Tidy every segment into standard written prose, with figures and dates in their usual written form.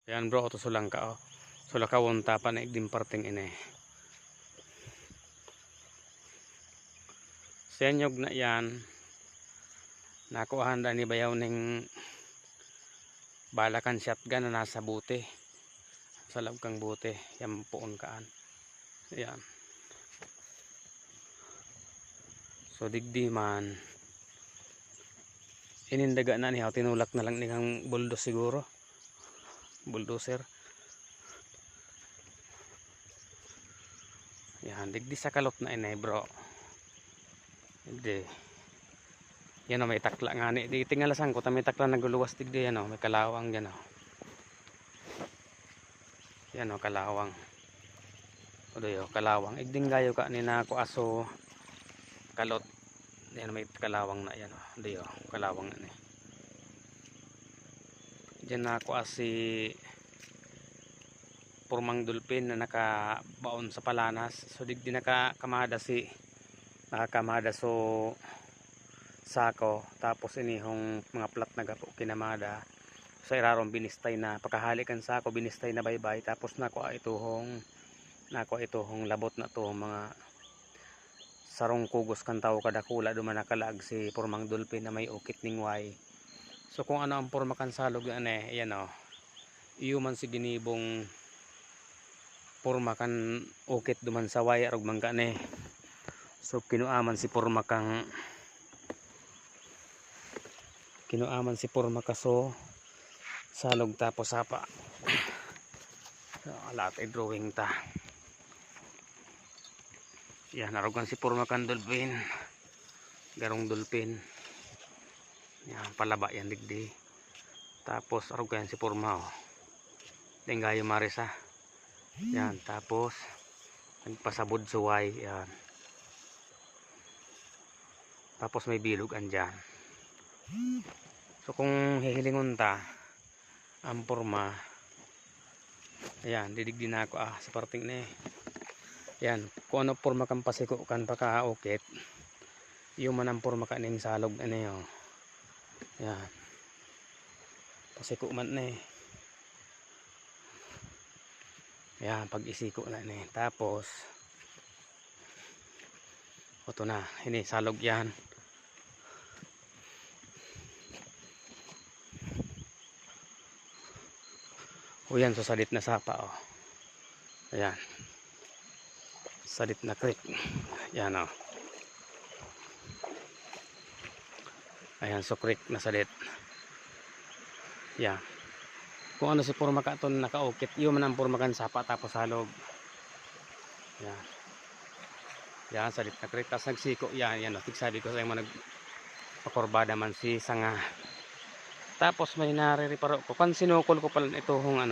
Yan bro, ito sulang ka oh. Sulakawon tapan na igdim parting ini. Senyog na yan. Nakuhaan na ni bayaw ning balakan shotgun na nasa buti. Sa loob kang buti. Yan puon kaan. Yan. So digdi man. Inindaga na niya. Tinulak na lang niyang bulldozer siguro. Bulldozer. Yan. Digdi sa kalot na inay bro. Digdi. Yan o, may takla nga ni. Di tingalasan ko. May takla naguluwas digdi. Yan o. May kalawang yan o. Yan o, kalawang. O doyo, kalawang. Igding gayo ka ni na ako aso kalot. Yan may kalawang na yan o. Doyo, kalawang na ni. Diyan na ako asi purmang dulpin na nakabaon sa palanas. So digdi nakakamada nakakamada so sako. Tapos inihong mga plat na gapo kinamada. So irarong binistay na pagkahalikan sako binistay na baybay. Tapos nako ituhong labot na to mga sarong kugos kan tao kadakula duman nakalag si purmang dulpin na may ukit ning way. So kung ano ang porma kan salog ane, ayan o. Iyo man si ginibong porma kan ukit duman sa way arog man kane. So kinuaman si porma kaso salog tapos sapa. So alat ay drawing ta. Yan arogan si porma kan dulpin. Garong dulpin. Yan, palaba yan digdi. Tapos arugan si porma oh. Dengayo marisa. Yan, tapos nagpasabod suway. Yan. Tapos may bilog andyan. So kung hihilingon ta ang porma, ayan, didigdi na ako sa parting na eh. Yan, kung ano porma kang pasiko kan pakaukit, yung man ang porma kaning salog ano yun. Yan. Pasiko man na eh. Yan, pag isiko na eh. Tapos ito na, ini salog yan. O yan, so salit na sapa oh. Ayan. Salit na creek. Yan oh. Ayan, so creek na salit. Yan. Kung ano si porma ka ito nakaukit, yun man ang porma kan sapa tapos halog. Yan. Yan, salit na creek. Tapos nagsiko. Yan, yan. Tigsabi ko sa yung nagpakurbada man si sanga. Tapos may naririparo ko. Kan sinukol ko pala itong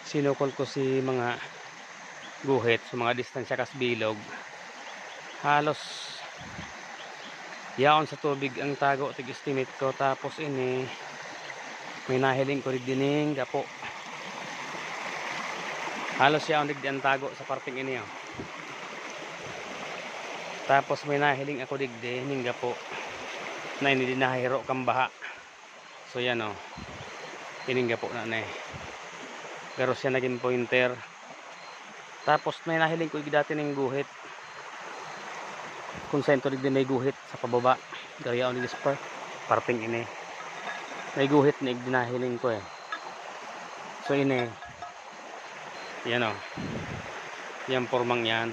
sinukol ko si mga guhit. So mga distansya kas bilog. Halos yaon sa tubig ang tago. Tig-estimate ko. Tapos ini may nahiling ko dining gapo. Halos yaon digdi ang tago sa parting ini oh. Tapos may nahiling ako digdi ning gapo na ini dinahiro kang baha. So yan o. Tiningga po na eh. Pero siya naging pointer. Tapos may nahiling ko dati ng guhit. Kung saan ito din may guhit sa pababa. Gaya o ni Gisper. Parting ini. May guhit na dinahiling ko eh. So ini. Yan o. Yan pormang yan.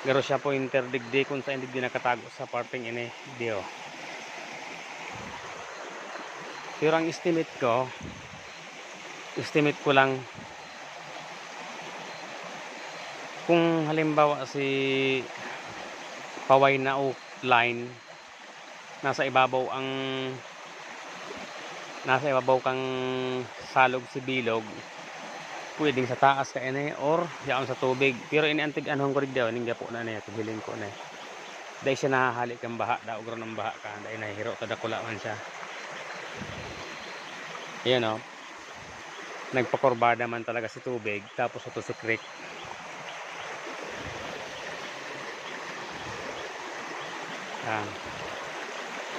Pero siya pointer digdi kung saan digdi nakatago sa parting ini. Di o. Pero ang estimate ko lang kung halimbawa si paway na line nasa ibabaw kang salog si bilog, pwedeng sa taas ka ine or yaon sa tubig. Pero iniantig anong ko rin daw ning gapo na niya tubiling ko na dahil siya nahahalik ang baha daw ugro ng baha ka dahil nahihiro tadakula man siya. Ayan o. Nagpakurbada man talaga si tubig. Tapos ito si creek.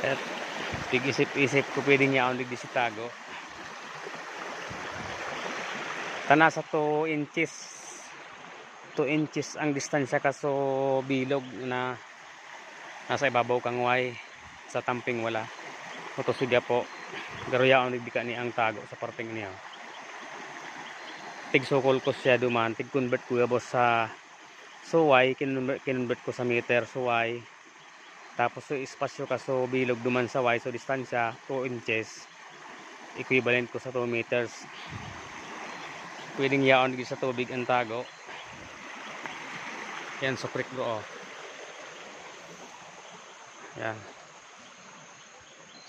At tig-isip-isip ko pwede niya ang digdi si tago. Tana sa 2 inches. 2 inches ang distansya kaso bilog na nasa ibabaw kang way sa tamping wala. Ito siya po. Garuyaon nagbika ni ang tago sa parting niya. Tig sukol ko siya duman. Tig convert ko yabos sa suway. Kinonvert ko sa meter suway. Tapos so espasyo kaso bilog duman sa way. So distansya 2 inches. Equivalent ko sa 2 meters. Pwedeng yaon sa tubig ang tago. Yan so creek bro. Oh. Yan.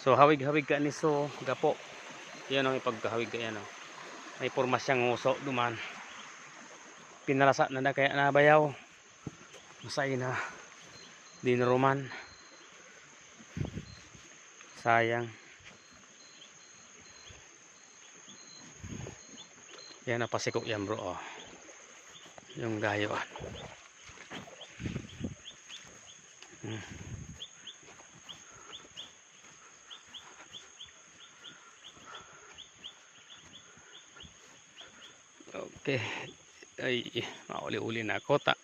So hawig-hawig ka ni so gapo. Yan ang ipagkahawig ka yan. Oh. May porma siyang nguso duman. Pinalasa na kaya nabayaw. Masay na. Di na roman. Sayang. Yan napasiko yan bro. Oh. Yung gayoan. Okay. Ay, mauli-uli na ako ta.